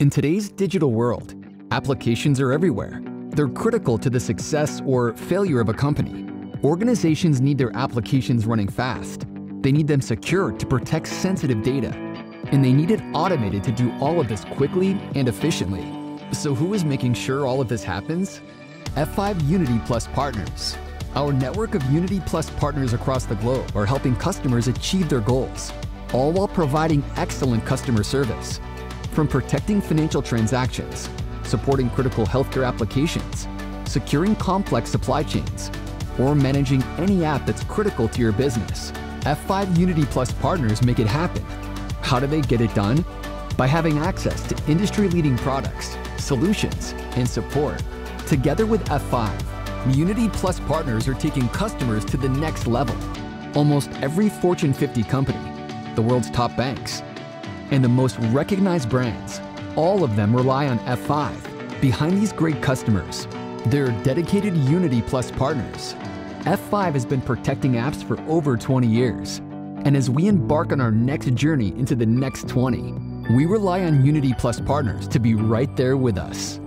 In today's digital world, applications are everywhere. They're critical to the success or failure of a company. Organizations need their applications running fast. They need them secure to protect sensitive data. And they need it automated to do all of this quickly and efficiently. So who is making sure all of this happens? F5 Unity Plus Partners. Our network of Unity Plus partners across the globe are helping customers achieve their goals, all while providing excellent customer service. From protecting financial transactions, supporting critical healthcare applications, securing complex supply chains, or managing any app that's critical to your business, F5 Unity Plus partners make it happen. How do they get it done? By having access to industry-leading products, solutions, and support. Together with F5, Unity Plus partners are taking customers to the next level. Almost every Fortune 50 company, the world's top banks, and the most recognized brands, all of them rely on F5. Behind these great customers, there are dedicated Unity Plus partners. F5 has been protecting apps for over 20 years. And as we embark on our next journey into the next 20, we rely on Unity Plus partners to be right there with us.